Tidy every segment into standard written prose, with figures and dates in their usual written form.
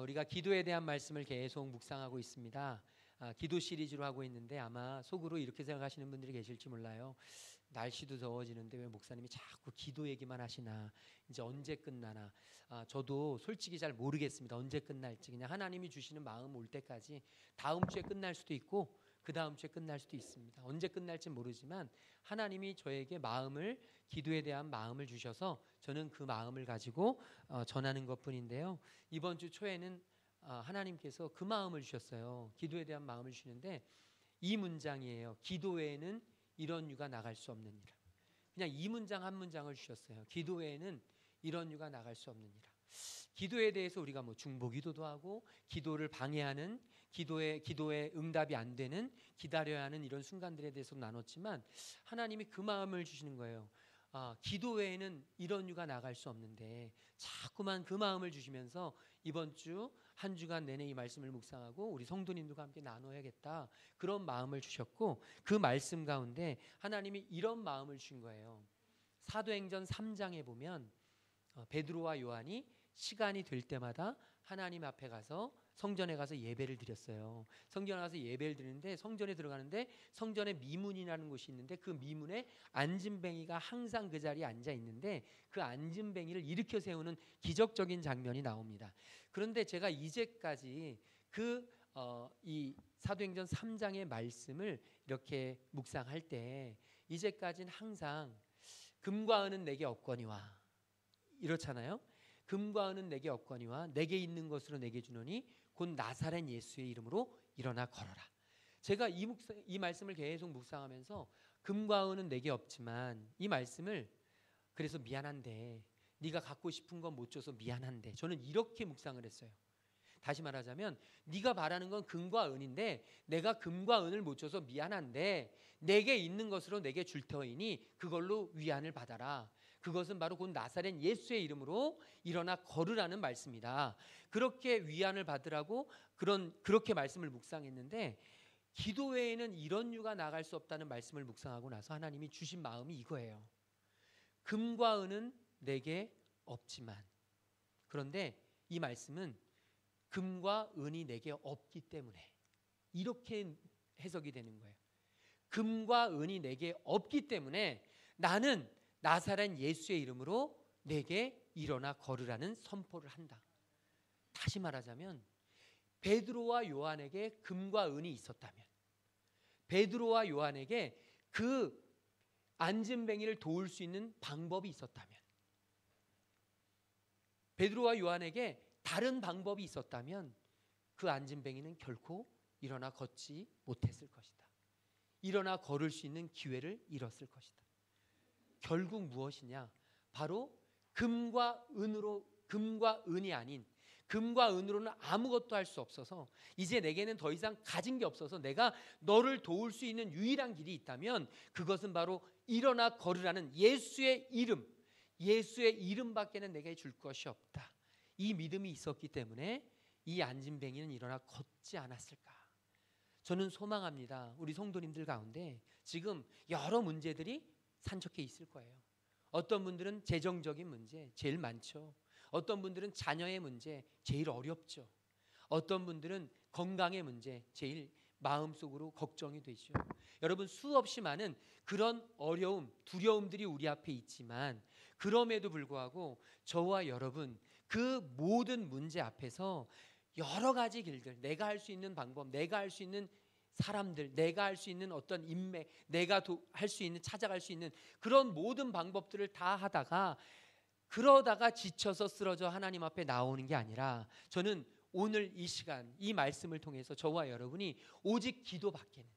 우리가 기도에 대한 말씀을 계속 묵상하고 있습니다. 기도 시리즈로 하고 있는데 아마 속으로 이렇게 생각하시는 분들이 계실지 몰라요. 날씨도 더워지는데 왜 목사님이 자꾸 기도 얘기만 하시나, 이제 언제 끝나나. 저도 솔직히 잘 모르겠습니다. 언제 끝날지. 그냥 하나님이 주시는 마음 올 때까지, 다음 주에 끝날 수도 있고 그 다음 주에 끝날 수도 있습니다. 언제 끝날지 모르지만 하나님이 저에게 마음을, 기도에 대한 마음을 주셔서 저는 그 마음을 가지고 전하는 것뿐인데요. 이번 주 초에는 하나님께서 그 마음을 주셨어요. 기도에 대한 마음을 주시는데 이 문장이에요. 기도 외에는 이런 유가 나갈 수 없느니라. 그냥 이 문장 한 문장을 주셨어요. 기도 외에는 이런 유가 나갈 수 없느니라. 기도에 대해서 우리가 중보기도도 하고, 기도를 방해하는, 기도에 응답이 안 되는, 기다려야 하는 이런 순간들에 대해서 나눴지만 하나님이 그 마음을 주시는 거예요. 기도 외에는 이런 유가 나갈 수 없는데 자꾸만 그 마음을 주시면서 이번 주 한 주간 내내 이 말씀을 묵상하고 우리 성도님들과 함께 나눠야겠다, 그런 마음을 주셨고, 그 말씀 가운데 하나님이 이런 마음을 주신 거예요. 사도행전 3장에 보면 베드로와 요한이 시간이 될 때마다 하나님 앞에 가서, 성전에 가서 예배를 드렸어요. 성전에 가서 예배를 드리는데 성전에 들어가는데 성전에 미문이라는 곳이 있는데 그 미문에 안진뱅이가 항상 그 자리에 앉아 있는데 그 안진뱅이를 일으켜 세우는 기적적인 장면이 나옵니다. 그런데 제가 이제까지 이 사도행전 3장의 말씀을 이렇게 묵상할 때 이제까지는 항상 금과 은은 내게 없거니와 이렇잖아요. 금과 은은 내게 없거니와 내게 있는 것으로 내게 주노니 곧 나사렛 예수의 이름으로 일어나 걸어라. 제가 이 말씀을 계속 묵상하면서 금과 은은 내게 없지만, 이 말씀을 그래서 미안한데, 네가 갖고 싶은 건 못 줘서 미안한데, 저는 이렇게 묵상을 했어요. 다시 말하자면 네가 바라는 건 금과 은인데 내가 금과 은을 못 줘서 미안한데 내게 있는 것으로 내게 줄 터이니 그걸로 위안을 받아라. 그것은 바로 곧 나사렛 예수의 이름으로 일어나 걸으라는 말씀이다. 그렇게 위안을 받으라고 그렇게 말씀을 묵상했는데, 기도 외에는 이런 유가 나갈 수 없다는 말씀을 묵상하고 나서 하나님이 주신 마음이 이거예요. 금과 은은 내게 없지만, 그런데 이 말씀은 금과 은이 내게 없기 때문에, 이렇게 해석이 되는 거예요. 금과 은이 내게 없기 때문에 나는 나사렛 예수의 이름으로 내게 일어나 걸으라는 선포를 한다. 다시 말하자면 베드로와 요한에게 금과 은이 있었다면, 베드로와 요한에게 그 안진뱅이를 도울 수 있는 방법이 있었다면, 베드로와 요한에게 다른 방법이 있었다면 그 안진뱅이는 결코 일어나 걷지 못했을 것이다. 일어나 걸을 수 있는 기회를 잃었을 것이다. 결국 무엇이냐? 바로 금과 은이 아닌, 금과 은으로는 아무것도 할 수 없어서 이제 내게는 더 이상 가진 게 없어서 내가 너를 도울 수 있는 유일한 길이 있다면 그것은 바로 일어나 걸으라는 예수의 이름, 예수의 이름밖에는 내게 줄 것이 없다. 이 믿음이 있었기 때문에 이 안진뱅이는 일어나 걷지 않았을까. 저는 소망합니다. 우리 성도님들 가운데 지금 여러 문제들이 산적해 있을 거예요. 어떤 분들은 재정적인 문제 제일 많죠. 어떤 분들은 자녀의 문제 제일 어렵죠. 어떤 분들은 건강의 문제 제일 마음속으로 걱정이 되죠. 여러분, 수없이 많은 그런 어려움, 두려움들이 우리 앞에 있지만 그럼에도 불구하고 저와 여러분, 그 모든 문제 앞에서 여러 가지 길들, 내가 할 수 있는 방법, 내가 할 수 있는 사람들, 내가 할 수 있는 어떤 인맥, 내가 할 수 있는, 찾아갈 수 있는 그런 모든 방법들을 다 하다가 그러다가 지쳐서 쓰러져 하나님 앞에 나오는 게 아니라, 저는 오늘 이 시간 이 말씀을 통해서 저와 여러분이 오직 기도밖에는,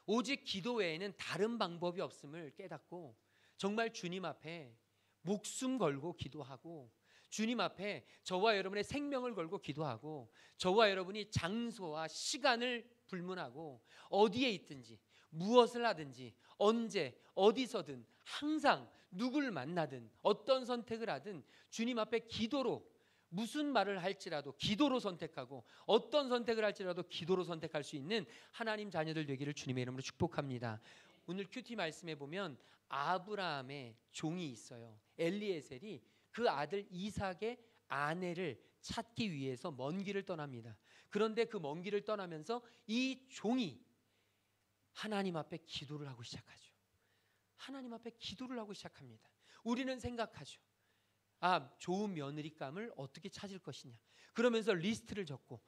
오직 기도 외에는 다른 방법이 없음을 깨닫고 정말 주님 앞에 목숨 걸고 기도하고, 주님 앞에 저와 여러분의 생명을 걸고 기도하고, 저와 여러분이 장소와 시간을 불문하고 어디에 있든지 무엇을 하든지 언제 어디서든 항상 누구를 만나든 어떤 선택을 하든 주님 앞에 기도로, 무슨 말을 할지라도 기도로 선택하고 어떤 선택을 할지라도 기도로 선택할 수 있는 하나님 자녀들 되기를 주님의 이름으로 축복합니다. 오늘 큐티 말씀에 보면 아브라함의 종이 있어요. 엘리에셀이 그 아들 이삭의 아내를 찾기 위해서 먼 길을 떠납니다. 그런데 그 먼 길을 떠나면서 이 종이 하나님 앞에 기도를 하고 시작하죠. 하나님 앞에 기도를 하고 시작합니다. 우리는 생각하죠. 좋은 며느리감을 어떻게 찾을 것이냐. 그러면서 리스트를 적고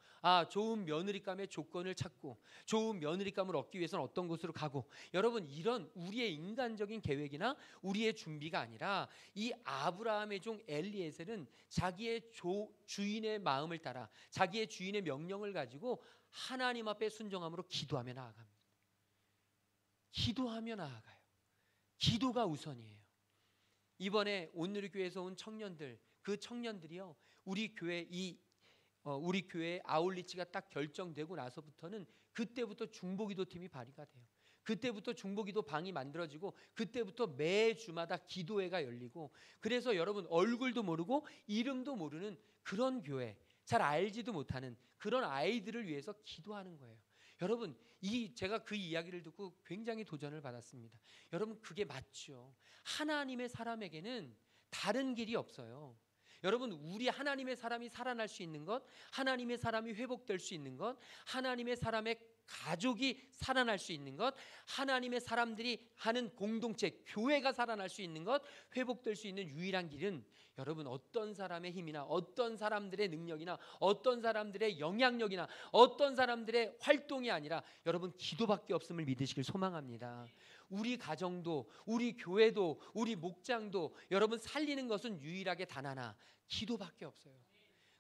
좋은 며느리감의 조건을 찾고 좋은 며느리감을 얻기 위해서는 어떤 곳으로 가고, 여러분 이런 우리의 인간적인 계획이나 우리의 준비가 아니라 이 아브라함의 종 엘리에셀은 자기의 주인의 마음을 따라 자기의 주인의 명령을 가지고 하나님 앞에 순종함으로 기도하며 나아갑니다. 기도하며 나아가요. 기도가 우선이에요. 이번에 온누리교회에서 온 청년들, 그 청년들이요, 우리 교회 아울리치가 딱 결정되고 나서부터는 그때부터 중보기도 팀이 발의가 돼요. 그때부터 중보기도 방이 만들어지고 그때부터 매주마다 기도회가 열리고, 그래서 여러분 얼굴도 모르고 이름도 모르는 그런 교회, 잘 알지도 못하는 그런 아이들을 위해서 기도하는 거예요. 여러분 제가 그 이야기를 듣고 굉장히 도전을 받았습니다. 여러분 그게 맞죠. 하나님의 사람에게는 다른 길이 없어요. 여러분 우리 하나님의 사람이 살아날 수 있는 것, 하나님의 사람이 회복될 수 있는 것, 하나님의 사람의 가족이 살아날 수 있는 것, 하나님의 사람들이 하는 공동체 교회가 살아날 수 있는 것, 회복될 수 있는 유일한 길은 여러분 어떤 사람의 힘이나 어떤 사람들의 능력이나 어떤 사람들의 영향력이나 어떤 사람들의 활동이 아니라 여러분 기도밖에 없음을 믿으시길 소망합니다. 우리 가정도 우리 교회도 우리 목장도 여러분 살리는 것은 유일하게 단 하나, 기도밖에 없어요.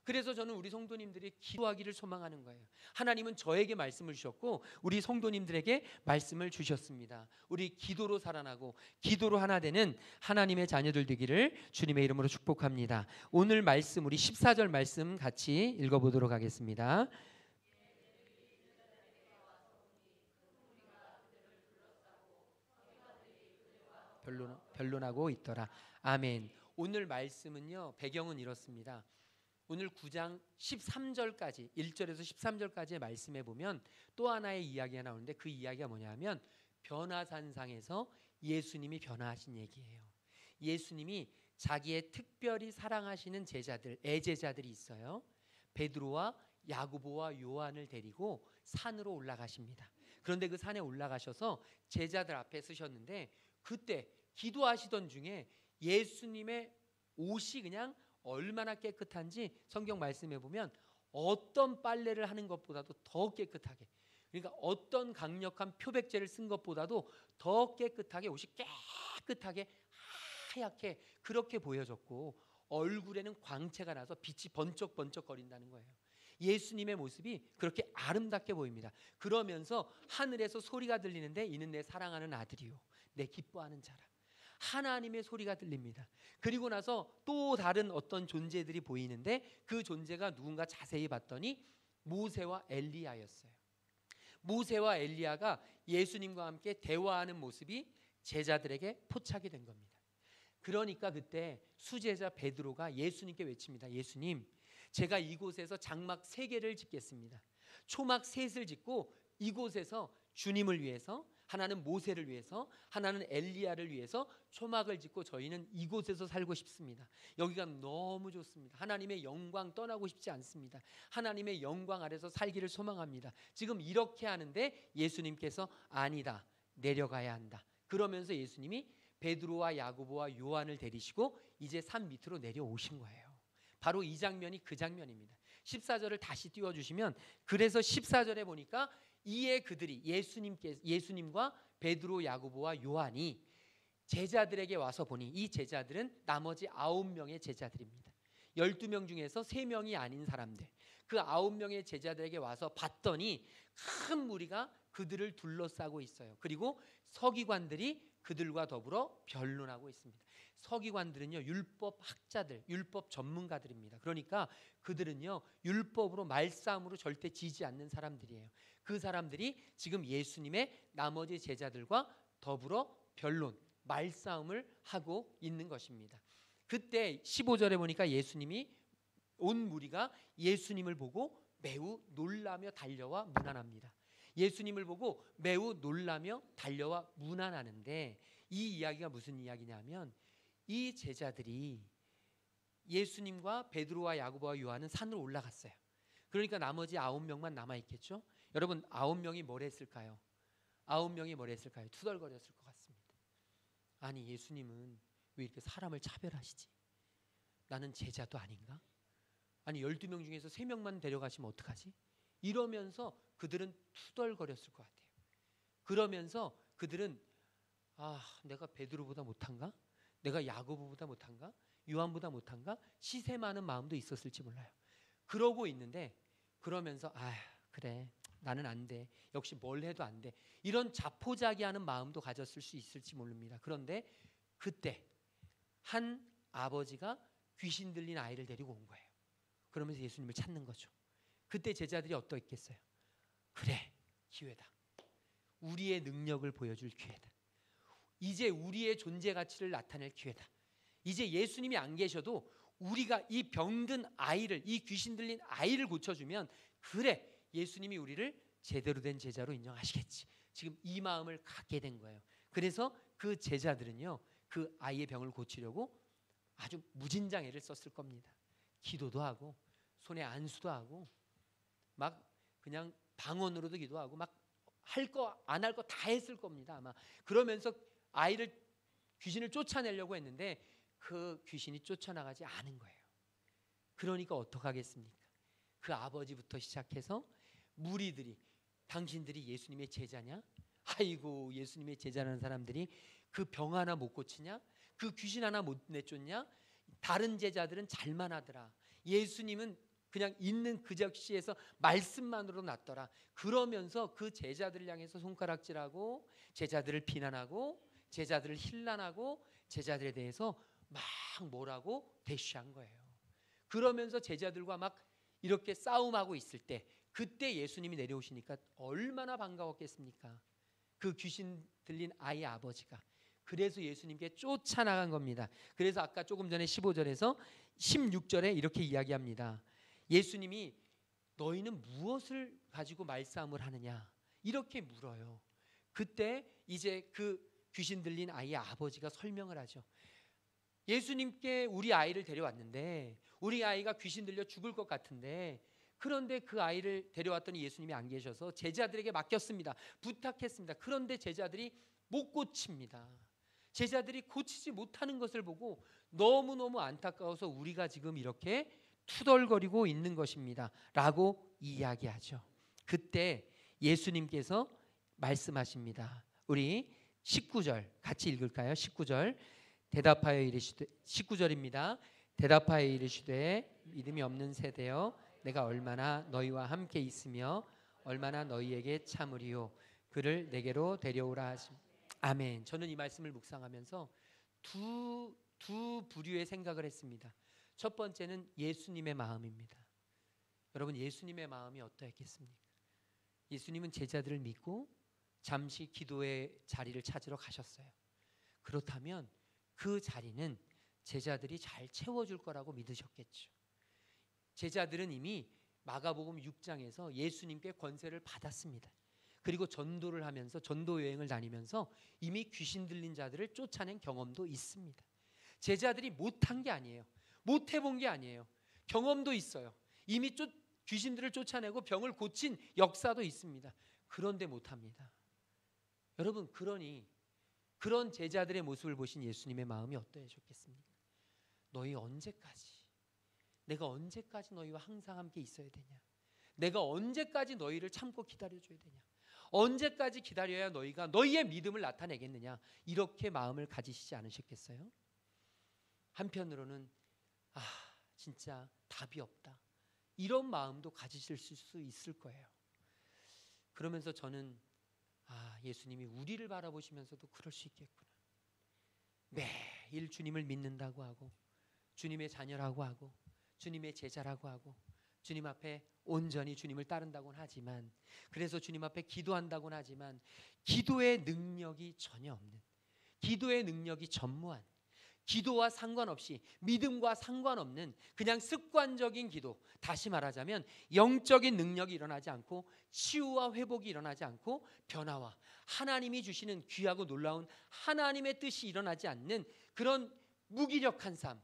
그래서 저는 우리 성도님들이 기도하기를 소망하는 거예요. 하나님은 저에게 말씀을 주셨고 우리 성도님들에게 말씀을 주셨습니다. 우리 기도로 살아나고 기도로 하나 되는 하나님의 자녀들 되기를 주님의 이름으로 축복합니다. 오늘 말씀 우리 14절 말씀 같이 읽어보도록 하겠습니다. 변론하고 있더라. 아멘. 오늘 말씀은요, 배경은 이렇습니다. 오늘 9장 13절까지 1절에서 13절까지의 말씀에 보면 또 하나의 이야기가 나오는데 그 이야기가 뭐냐면 변화산상에서 예수님이 변화하신 얘기예요. 예수님이 자기의 특별히 사랑하시는 제자들, 애제자들이 있어요. 베드로와 야고보와 요한을 데리고 산으로 올라가십니다. 그런데 그 산에 올라가셔서 제자들 앞에 서셨는데 그때 기도하시던 중에 예수님의 옷이 그냥 얼마나 깨끗한지 성경 말씀에 보면 어떤 빨래를 하는 것보다도 더 깨끗하게, 그러니까 어떤 강력한 표백제를 쓴 것보다도 더 깨끗하게 옷이 깨끗하게 하얗게 그렇게 보여졌고 얼굴에는 광채가 나서 빛이 번쩍번쩍거린다는 거예요. 예수님의 모습이 그렇게 아름답게 보입니다. 그러면서 하늘에서 소리가 들리는데 이는 내 사랑하는 아들이요 내 기뻐하는 자라. 하나님의 소리가 들립니다. 그리고 나서 또 다른 어떤 존재들이 보이는데 그 존재가 누군가 자세히 봤더니 모세와 엘리야였어요. 모세와 엘리야가 예수님과 함께 대화하는 모습이 제자들에게 포착이 된 겁니다. 그러니까 그때 수제자 베드로가 예수님께 외칩니다. 예수님, 제가 이곳에서 장막 3개를 짓겠습니다. 초막 3을 짓고 이곳에서 주님을 위해서, 하나는 모세를 위해서, 하나는 엘리야를 위해서 초막을 짓고 저희는 이곳에서 살고 싶습니다. 여기가 너무 좋습니다. 하나님의 영광 떠나고 싶지 않습니다. 하나님의 영광 아래서 살기를 소망합니다. 지금 이렇게 하는데 예수님께서 아니다, 내려가야 한다. 그러면서 예수님이 베드로와 야고보와 요한을 데리시고 이제 산 밑으로 내려오신 거예요. 바로 이 장면이 그 장면입니다. 14절을 다시 띄워주시면, 그래서 14절에 보니까 이에 그들이 예수님과 베드로, 야고보와 요한이 제자들에게 와서 보니 이 제자들은 나머지 9명의 제자들입니다. 12명 중에서 3명이 아닌 사람들, 그 9명의 제자들에게 와서 봤더니 큰 무리가 그들을 둘러싸고 있어요. 그리고 서기관들이 그들과 더불어 변론하고 있습니다. 서기관들은요, 율법 학자들, 율법 전문가들입니다. 그러니까 그들은요, 율법으로 말싸움으로 절대 지지 않는 사람들이에요. 그 사람들이 지금 예수님의 나머지 제자들과 더불어 변론, 말싸움을 하고 있는 것입니다. 그때 15절에 보니까 예수님이 온 무리가 예수님을 보고 매우 놀라며 달려와 문안합니다. 예수님을 보고 매우 놀라며 달려와 문안하는데 이 이야기가 무슨 이야기냐면 이 제자들이 예수님과 베드로와 야고보와 요한은 산으로 올라갔어요. 그러니까 나머지 9명만 남아있겠죠. 여러분 9명이 뭘 했을까요? 9명이 뭘 했을까요? 투덜거렸을 것 같습니다. 아니 예수님은 왜 이렇게 사람을 차별하시지? 나는 제자도 아닌가? 아니 12명 중에서 3명만 데려가시면 어떡하지? 이러면서 그들은 투덜거렸을 것 같아요. 그러면서 그들은 내가 베드로보다 못한가? 내가 야고보보다 못한가? 요한보다 못한가? 시세 많은 마음도 있었을지 몰라요. 그러고 있는데 그러면서 그래 나는 안 돼. 역시 뭘 해도 안 돼. 이런 자포자기하는 마음도 가졌을 수 있을지 모릅니다. 그런데 그때 한 아버지가 귀신 들린 아이를 데리고 온 거예요. 그러면서 예수님을 찾는 거죠. 그때 제자들이 어떠했겠어요? 그래 기회다. 우리의 능력을 보여줄 기회다. 이제 우리의 존재 가치를 나타낼 기회다. 이제 예수님이 안 계셔도 우리가 이 병든 아이를, 이 귀신 들린 아이를 고쳐주면 그래 예수님이 우리를 제대로 된 제자로 인정하시겠지. 지금 이 마음을 갖게 된 거예요. 그래서 그 제자들은요 그 아이의 병을 고치려고 아주 무진장애를 썼을 겁니다. 기도도 하고 손에 안수도 하고 막 그냥 방언으로도 기도하고 막 할 거 안 할 거 다 했을 겁니다. 아마 그러면서 아이를 귀신을 쫓아내려고 했는데 그 귀신이 쫓아나가지 않은 거예요. 그러니까 어떡하겠습니까? 그 아버지부터 시작해서 무리들이 당신들이 예수님의 제자냐? 아이고 예수님의 제자라는 사람들이 그 병 하나 못 고치냐? 그 귀신 하나 못 내쫓냐? 다른 제자들은 잘만 하더라. 예수님은 그냥 있는 그 적시에서 말씀만으로 낫더라. 그러면서 그 제자들을 향해서 손가락질하고 제자들을 비난하고 제자들을 힐난하고 제자들에 대해서 막 뭐라고 대쉬한 거예요. 그러면서 제자들과 막 이렇게 싸움하고 있을 때 그때 예수님이 내려오시니까 얼마나 반가웠겠습니까? 그 귀신 들린 아이 아버지가. 그래서 예수님께 쫓아나간 겁니다. 그래서 아까 조금 전에 15절에서 16절에 이렇게 이야기합니다. 예수님이 너희는 무엇을 가지고 말싸움을 하느냐 이렇게 물어요. 그때 이제 그 귀신 들린 아이의 아버지가 설명을 하죠. 예수님께 우리 아이를 데려왔는데 우리 아이가 귀신 들려 죽을 것 같은데 그런데 그 아이를 데려왔더니 예수님이 안 계셔서 제자들에게 맡겼습니다. 부탁했습니다. 그런데 제자들이 못 고칩니다. 제자들이 고치지 못하는 것을 보고 너무너무 안타까워서 우리가 지금 이렇게 투덜거리고 있는 것입니다 라고 이야기하죠. 그때 예수님께서 말씀하십니다. 우리 19절 같이 읽을까요? 19절 대답하여 이르시되 19절입니다. 대답하여 이르시되 믿음이 없는 세대여 내가 얼마나 너희와 함께 있으며 얼마나 너희에게 참으리요 그를 내게로 데려오라 하심. 아멘. 저는 이 말씀을 묵상하면서 두 부류의 생각을 했습니다. 첫 번째는 예수님의 마음입니다. 여러분 예수님의 마음이 어떠했겠습니까? 예수님은 제자들을 믿고 잠시 기도의 자리를 찾으러 가셨어요. 그렇다면 그 자리는 제자들이 잘 채워줄 거라고 믿으셨겠죠. 제자들은 이미 마가복음 6장에서 예수님께 권세를 받았습니다. 그리고 전도를 하면서 전도 여행을 다니면서 이미 귀신 들린 자들을 쫓아낸 경험도 있습니다. 제자들이 못한 게 아니에요. 못 해본 게 아니에요. 경험도 있어요. 이미 귀신들을 쫓아내고 병을 고친 역사도 있습니다. 그런데 못합니다. 여러분 그러니 그런 제자들의 모습을 보신 예수님의 마음이 어떠하셨겠습니까? 너희 언제까지 내가 언제까지 너희와 항상 함께 있어야 되냐? 내가 언제까지 너희를 참고 기다려줘야 되냐? 언제까지 기다려야 너희가 너희의 믿음을 나타내겠느냐? 이렇게 마음을 가지시지 않으셨겠어요? 한편으로는 진짜 답이 없다 이런 마음도 가지실 수 있을 거예요. 그러면서 저는 예수님이 우리를 바라보시면서도 그럴 수 있겠구나. 매일 주님을 믿는다고 하고 주님의 자녀라고 하고 주님의 제자라고 하고 주님 앞에 온전히 주님을 따른다고는 하지만 그래서 주님 앞에 기도한다고는 하지만 기도의 능력이 전혀 없는 기도의 능력이 전무한 기도와 상관없이 믿음과 상관없는 그냥 습관적인 기도 다시 말하자면 영적인 능력이 일어나지 않고 치유와 회복이 일어나지 않고 변화와 하나님이 주시는 귀하고 놀라운 하나님의 뜻이 일어나지 않는 그런 무기력한 삶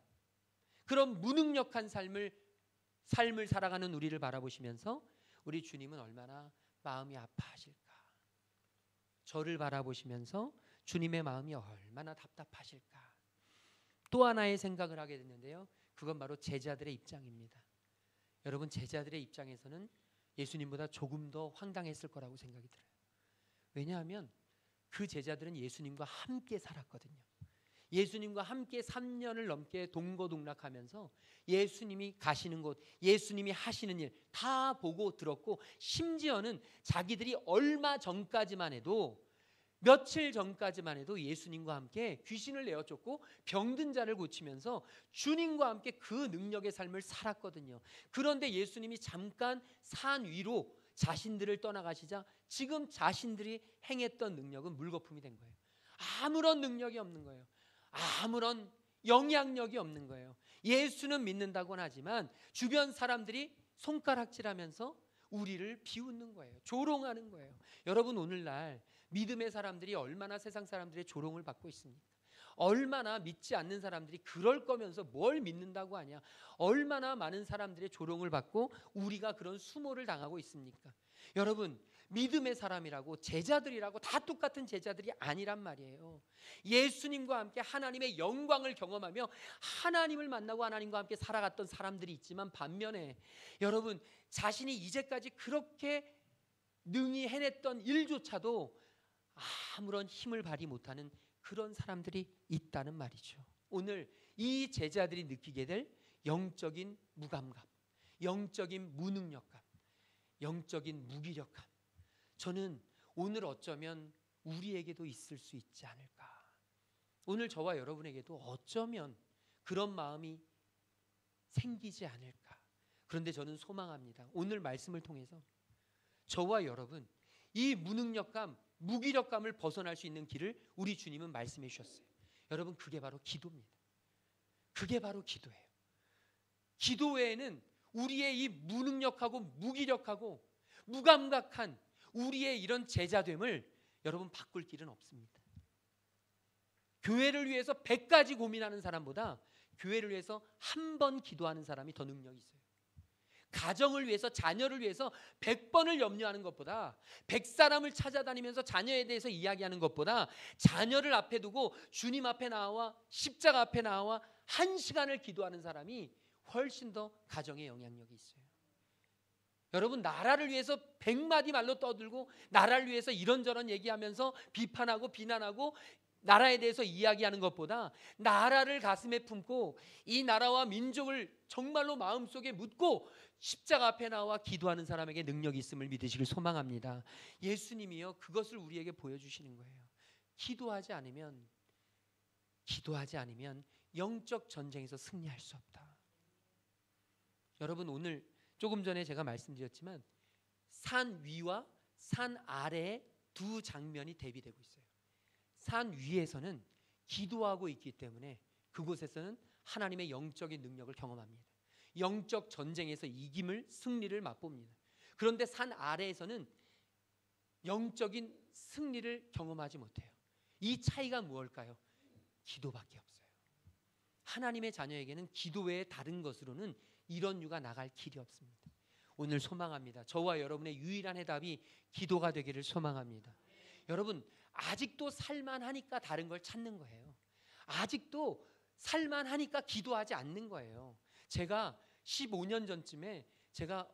그런 무능력한 삶을 살아가는 우리를 바라보시면서 우리 주님은 얼마나 마음이 아파하실까? 저를 바라보시면서 주님의 마음이 얼마나 답답하실까? 또 하나의 생각을 하게 됐는데요. 그건 바로 제자들의 입장입니다. 여러분, 제자들의 입장에서는 예수님보다 조금 더 황당했을 거라고 생각이 들어요. 왜냐하면 그 제자들은 예수님과 함께 살았거든요. 예수님과 함께 3년을 넘게 동거동락하면서 예수님이 가시는 곳, 예수님이 하시는 일 다 보고 들었고, 심지어는 자기들이 얼마 전까지만 해도, 며칠 전까지만 해도 예수님과 함께 귀신을 내어쫓고 병든 자를 고치면서 주님과 함께 그 능력의 삶을 살았거든요. 그런데 예수님이 잠깐 산 위로 자신들을 떠나가시자 지금 자신들이 행했던 능력은 물거품이 된 거예요. 아무런 능력이 없는 거예요. 아무런 영향력이 없는 거예요. 예수는 믿는다고는 하지만 주변 사람들이 손가락질하면서 우리를 비웃는 거예요. 조롱하는 거예요. 여러분, 오늘날 믿음의 사람들이 얼마나 세상 사람들의 조롱을 받고 있습니까? 얼마나 믿지 않는 사람들이 그럴 거면서 뭘 믿는다고 하냐? 얼마나 많은 사람들의 조롱을 받고 우리가 그런 수모를 당하고 있습니까? 여러분, 믿음의 사람이라고, 제자들이라고 다 똑같은 제자들이 아니란 말이에요. 예수님과 함께 하나님의 영광을 경험하며 하나님을 만나고 하나님과 함께 살아갔던 사람들이 있지만, 반면에 여러분, 자신이 이제까지 그렇게 능히 해냈던 일조차도 아무런 힘을 발휘 못하는 그런 사람들이 있다는 말이죠. 오늘 이 제자들이 느끼게 될 영적인 무감각, 영적인 무능력감, 영적인 무기력감, 저는 오늘 어쩌면 우리에게도 있을 수 있지 않을까. 오늘 저와 여러분에게도 어쩌면 그런 마음이 생기지 않을까. 그런데 저는 소망합니다. 오늘 말씀을 통해서 저와 여러분, 이 무능력감, 무기력감을 벗어날 수 있는 길을 우리 주님은 말씀해 주셨어요. 여러분, 그게 바로 기도입니다. 그게 바로 기도예요. 기도 외에는 우리의 이 무능력하고 무기력하고 무감각한 우리의 이런 제자됨을 여러분 바꿀 길은 없습니다. 교회를 위해서 100가지 고민하는 사람보다 교회를 위해서 한 번 기도하는 사람이 더 능력이 있어요. 가정을 위해서, 자녀를 위해서 100번을 염려하는 것보다, 100사람을 찾아다니면서 자녀에 대해서 이야기하는 것보다, 자녀를 앞에 두고 주님 앞에 나와 십자가 앞에 나와 1시간을 기도하는 사람이 훨씬 더 가정에 영향력이 있어요. 여러분, 나라를 위해서 100마디 말로 떠들고 나라를 위해서 이런저런 얘기하면서 비판하고 비난하고 나라에 대해서 이야기하는 것보다, 나라를 가슴에 품고 이 나라와 민족을 정말로 마음속에 묻고 십자가 앞에 나와 기도하는 사람에게 능력이 있음을 믿으시길 소망합니다. 예수님이요, 그것을 우리에게 보여주시는 거예요. 기도하지 않으면 영적 전쟁에서 승리할 수 없다. 여러분, 오늘 조금 전에 제가 말씀드렸지만 산 위와 산 아래의 두 장면이 대비되고 있어요. 산 위에서는 기도하고 있기 때문에 그곳에서는 하나님의 영적인 능력을 경험합니다. 영적 전쟁에서 이김을, 승리를 맛봅니다. 그런데 산 아래에서는 영적인 승리를 경험하지 못해요. 이 차이가 무엇일까요? 기도밖에 없어요. 하나님의 자녀에게는 기도 외에 다른 것으로는 이런 유가 나갈 길이 없습니다. 오늘 소망합니다. 저와 여러분의 유일한 해답이 기도가 되기를 소망합니다. 여러분, 아직도 살만하니까 다른 걸 찾는 거예요. 아직도 살만하니까 기도하지 않는 거예요. 제가 15년 전쯤에 제가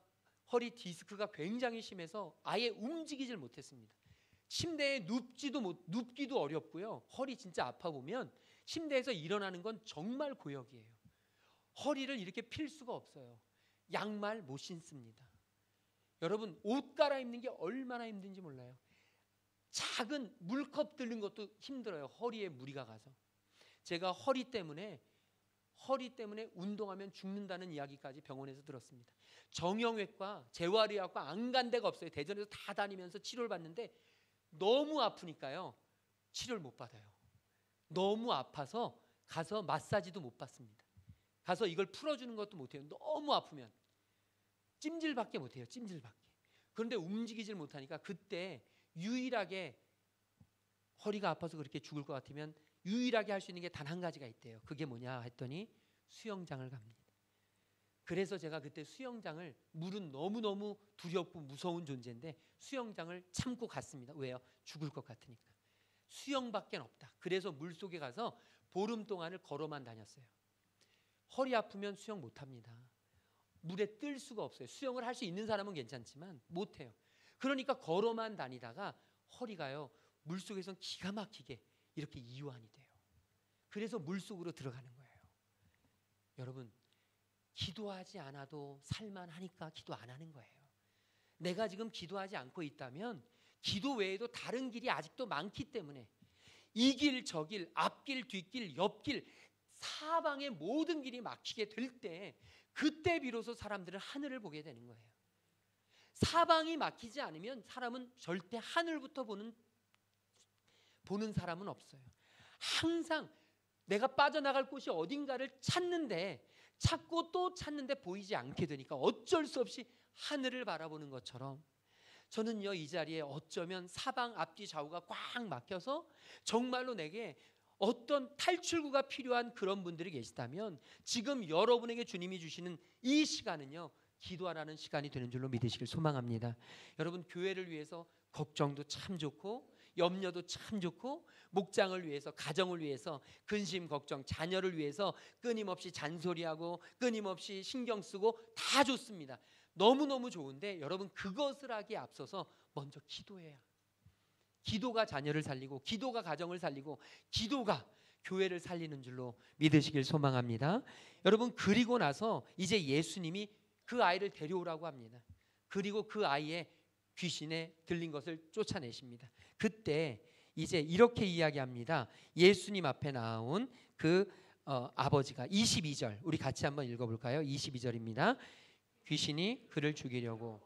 허리 디스크가 굉장히 심해서 아예 움직이질 못했습니다. 침대에 눕기도 어렵고요. 허리 진짜 아파 보면 침대에서 일어나는 건 정말 고역이에요. 허리를 이렇게 필 수가 없어요. 양말 못 신습니다. 여러분, 옷 갈아입는 게 얼마나 힘든지 몰라요. 작은 물컵 들는 것도 힘들어요. 허리에 무리가 가서. 제가 허리 때문에 운동하면 죽는다는 이야기까지 병원에서 들었습니다. 정형외과, 재활의학과 안 간 데가 없어요. 대전에서 다 다니면서 치료를 받는데 너무 아프니까요, 치료를 못 받아요. 너무 아파서 가서 마사지도 못 받습니다. 가서 이걸 풀어주는 것도 못해요. 너무 아프면 찜질밖에 못해요. 찜질밖에. 그런데 움직이질 못하니까 그때 유일하게, 허리가 아파서 그렇게 죽을 것 같으면 유일하게 할 수 있는 게 단 한 가지가 있대요. 그게 뭐냐 했더니 수영장을 갑니다. 그래서 제가 그때 수영장을, 물은 너무너무 두렵고 무서운 존재인데 수영장을 참고 갔습니다. 왜요? 죽을 것 같으니까. 수영밖에 없다. 그래서 물속에 가서 보름 동안을 걸어만 다녔어요. 허리 아프면 수영 못합니다. 물에 뜰 수가 없어요. 수영을 할 수 있는 사람은 괜찮지만 못해요. 그러니까 걸어만 다니다가 허리가요, 물속에선 기가 막히게 이렇게 이완이 돼요. 그래서 물속으로 들어가는 거예요. 여러분, 기도하지 않아도 살만하니까 기도 안 하는 거예요. 내가 지금 기도하지 않고 있다면 기도 외에도 다른 길이 아직도 많기 때문에 이 길, 저 길, 앞길, 뒷길, 옆길, 사방의 모든 길이 막히게 될 때, 그때 비로소 사람들은 하늘을 보게 되는 거예요. 사방이 막히지 않으면 사람은 절대 하늘부터 보는 사람은 없어요. 항상 내가 빠져나갈 곳이 어딘가를 찾는데, 찾고 또 찾는데 보이지 않게 되니까 어쩔 수 없이 하늘을 바라보는 것처럼, 저는요, 이 자리에 어쩌면 사방 앞뒤 좌우가 꽉 막혀서 정말로 내게 어떤 탈출구가 필요한 그런 분들이 계시다면 지금 여러분에게 주님이 주시는 이 시간은요, 기도하라는 시간이 되는 줄로 믿으시길 소망합니다. 여러분, 교회를 위해서 걱정도 참 좋고 염려도 참 좋고, 목장을 위해서, 가정을 위해서 근심 걱정, 자녀를 위해서 끊임없이 잔소리하고 끊임없이 신경 쓰고 다 좋습니다. 너무너무 좋은데 여러분, 그것을 하기에 앞서서 먼저 기도해야, 기도가 자녀를 살리고 기도가 가정을 살리고 기도가 교회를 살리는 줄로 믿으시길 소망합니다. 여러분, 그리고 나서 이제 예수님이 그 아이를 데려오라고 합니다. 그리고 그 아이의 귀신에 들린 것을 쫓아내십니다. 그때 이제 이렇게 이야기합니다. 예수님 앞에 나온 그 아버지가 22절, 우리 같이 한번 읽어볼까요? 22절입니다. 귀신이 그를 죽이려고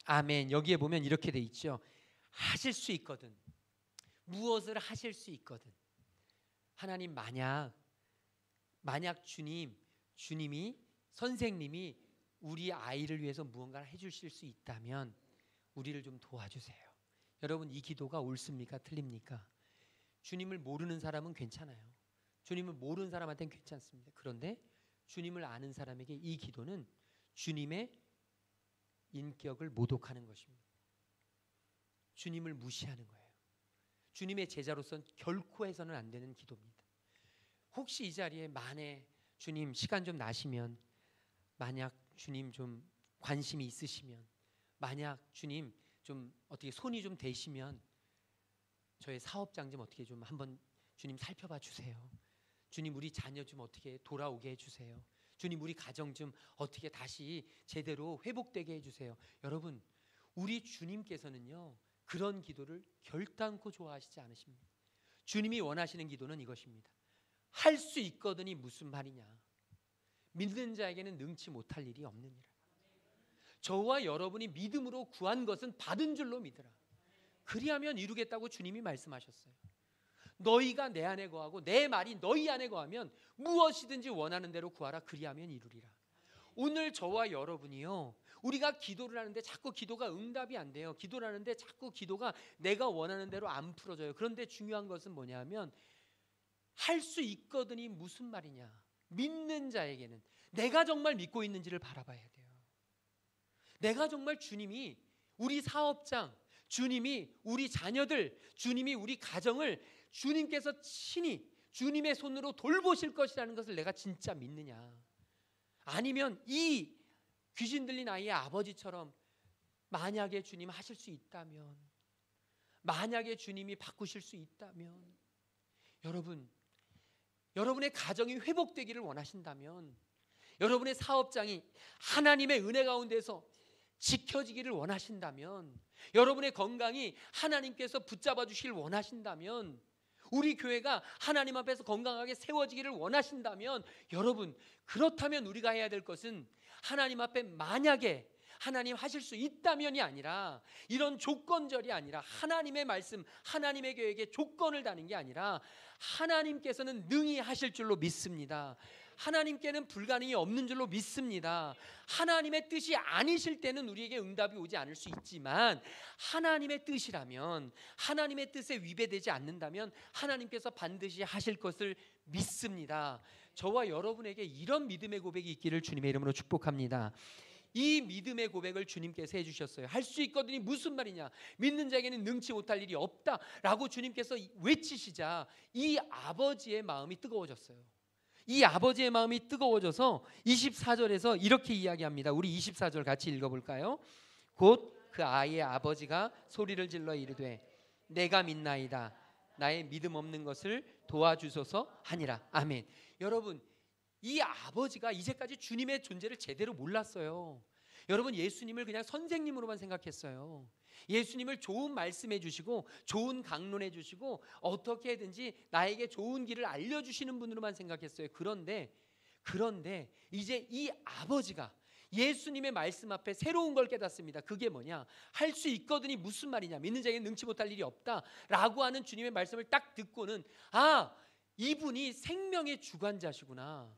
아멘. 여기에 보면 이렇게 돼 있죠. 하실 수 있거든. 무엇을 하실 수 있거든. 하나님, 만약 주님이, 선생님이 우리 아이를 위해서 무언가를 해주실 수 있다면 우리를 좀 도와주세요. 여러분, 이 기도가 옳습니까? 틀립니까? 주님을 모르는 사람은 괜찮아요. 주님을 모르는 사람한테는 괜찮습니다. 그런데 주님을 아는 사람에게 이 기도는 주님의 인격을 모독하는 것입니다. 주님을 무시하는 거예요. 주님의 제자로서는 결코 해서는 안 되는 기도입니다. 혹시 이 자리에 만에 주님 시간 좀 나시면, 만약 주님 좀 관심이 있으시면, 만약 주님 좀 어떻게 손이 좀 되시면 저의 사업장 좀 어떻게 좀 한번 주님 살펴봐 주세요. 주님, 우리 자녀 좀 어떻게 돌아오게 해주세요. 주님, 우리 가정 좀 어떻게 다시 제대로 회복되게 해주세요. 여러분, 우리 주님께서는요, 그런 기도를 결단코 좋아하시지 않으십니다. 주님이 원하시는 기도는 이것입니다. 할 수 있거든이 무슨 말이냐. 믿는 자에게는 능치 못할 일이 없느니라. 저와 여러분이 믿음으로 구한 것은 받은 줄로 믿으라. 그리하면 이루겠다고 주님이 말씀하셨어요. 너희가 내 안에 거하고 내 말이 너희 안에 거하면 무엇이든지 원하는 대로 구하라. 그리하면 이루리라. 오늘 저와 여러분이요, 우리가 기도를 하는데 자꾸 기도가 응답이 안 돼요. 기도를 하는데 자꾸 기도가 내가 원하는 대로 안 풀어져요. 그런데 중요한 것은 뭐냐면, 할 수 있거든이 무슨 말이냐. 믿는 자에게는 내가 정말 믿고 있는지를 바라봐야 돼요. 내가 정말 주님이 우리 사업장, 주님이 우리 자녀들, 주님이 우리 가정을 주님께서 친히 주님의 손으로 돌보실 것이라는 것을 내가 진짜 믿느냐. 아니면 이 귀신 들린 아이의 아버지처럼 만약에 주님 하실 수 있다면, 만약에 주님이 바꾸실 수 있다면, 여러분의 가정이 회복되기를 원하신다면, 여러분의 사업장이 하나님의 은혜 가운데서 지켜지기를 원하신다면, 여러분의 건강이 하나님께서 붙잡아 주시길 원하신다면, 우리 교회가 하나님 앞에서 건강하게 세워지기를 원하신다면, 여러분, 그렇다면 우리가 해야 될 것은 하나님 앞에 만약에 하나님 하실 수 있다면이 아니라, 이런 조건절이 아니라, 하나님의 말씀, 하나님의 계획에 조건을 다는 게 아니라 하나님께서는 능히 하실 줄로 믿습니다. 하나님께는 불가능이 없는 줄로 믿습니다. 하나님의 뜻이 아니실 때는 우리에게 응답이 오지 않을 수 있지만 하나님의 뜻이라면, 하나님의 뜻에 위배되지 않는다면 하나님께서 반드시 하실 것을 믿습니다. 저와 여러분에게 이런 믿음의 고백이 있기를 주님의 이름으로 축복합니다. 이 믿음의 고백을 주님께서 해주셨어요. 할 수 있거든이 무슨 말이냐, 믿는 자에게는 능치 못할 일이 없다라고 주님께서 외치시자 이 아버지의 마음이 뜨거워졌어요. 이 아버지의 마음이 뜨거워져서 24절에서 이렇게 이야기합니다. 우리 24절 같이 읽어볼까요? 곧 그 아이의 아버지가 소리를 질러 이르되 내가 믿나이다, 나의 믿음 없는 것을 도와주소서 하니라. 아멘. 여러분, 이 아버지가 이제까지 주님의 존재를 제대로 몰랐어요. 여러분, 예수님을 그냥 선생님으로만 생각했어요. 예수님을 좋은 말씀해 주시고 좋은 강론해 주시고 어떻게 해든지 나에게 좋은 길을 알려주시는 분으로만 생각했어요. 그런데 이제 이 아버지가 예수님의 말씀 앞에 새로운 걸 깨닫습니다. 그게 뭐냐, 할 수 있거든이 무슨 말이냐, 믿는 자에게 능치 못할 일이 없다라고 하는 주님의 말씀을 딱 듣고는 이분이 생명의 주관자시구나,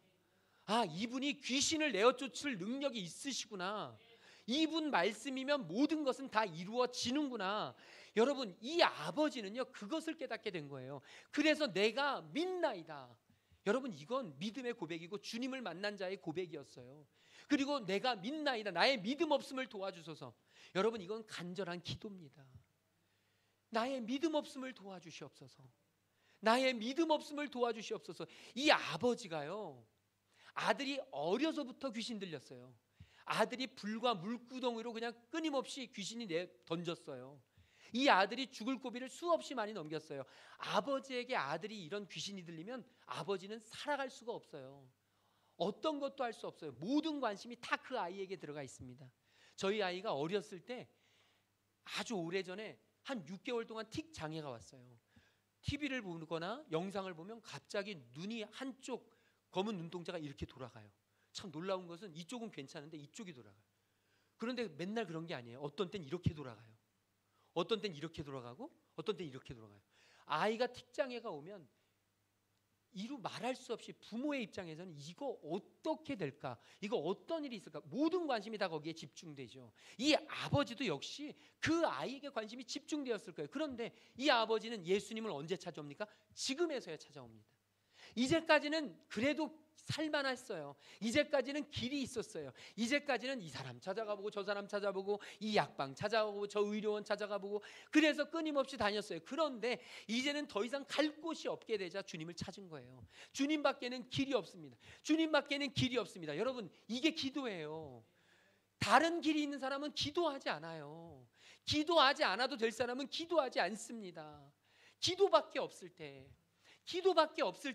이분이 귀신을 내어 쫓을 능력이 있으시구나, 이분 말씀이면 모든 것은 다 이루어지는구나. 여러분, 이 아버지는요 그것을 깨닫게 된 거예요. 그래서 내가 믿나이다. 여러분, 이건 믿음의 고백이고 주님을 만난 자의 고백이었어요. 그리고 내가 믿나이다, 나의 믿음 없음을 도와주소서. 여러분, 이건 간절한 기도입니다. 나의 믿음 없음을 도와주시옵소서. 나의 믿음 없음을 도와주시옵소서. 이 아버지가요, 아들이 어려서부터 귀신 들렸어요. 아들이 불과 물구덩이로 그냥 끊임없이 귀신이 던졌어요. 이 아들이 죽을 고비를 수없이 많이 넘겼어요. 아버지에게 아들이 이런 귀신이 들리면 아버지는 살아갈 수가 없어요. 어떤 것도 할 수 없어요. 모든 관심이 다 그 아이에게 들어가 있습니다. 저희 아이가 어렸을 때 아주 오래전에 한 6개월 동안 틱 장애가 왔어요. TV를 보거나 영상을 보면 갑자기 눈이 한쪽 검은 눈동자가 이렇게 돌아가요. 참 놀라운 것은 이쪽은 괜찮은데 이쪽이 돌아가요. 그런데 맨날 그런 게 아니에요. 어떤 땐 이렇게 돌아가요. 어떤 땐 이렇게 돌아가고 어떤 땐 이렇게 돌아가요. 아이가 틱장애가 오면 이루 말할 수 없이 부모의 입장에서는 이거 어떻게 될까, 이거 어떤 일이 있을까, 모든 관심이 다 거기에 집중되죠. 이 아버지도 역시 그 아이에게 관심이 집중되었을 거예요. 그런데 이 아버지는 예수님을 언제 찾아옵니까? 지금에서야 찾아옵니다. 이제까지는 그래도 살만했어요. 이제까지는 길이 있었어요. 이제까지는 이 사람 찾아가보고 저 사람 찾아보고 이 약방 찾아가보고 저 의료원 찾아가보고 그래서 끊임없이 다녔어요. 그런데 이제는 더 이상 갈 곳이 없게 되자 주님을 찾은 거예요. 주님밖에는 길이 없습니다. 주님밖에는 길이 없습니다. 여러분, 이게 기도예요. 다른 길이 있는 사람은 기도하지 않아요. 기도하지 않아도 될 사람은 기도하지 않습니다. 기도밖에 없을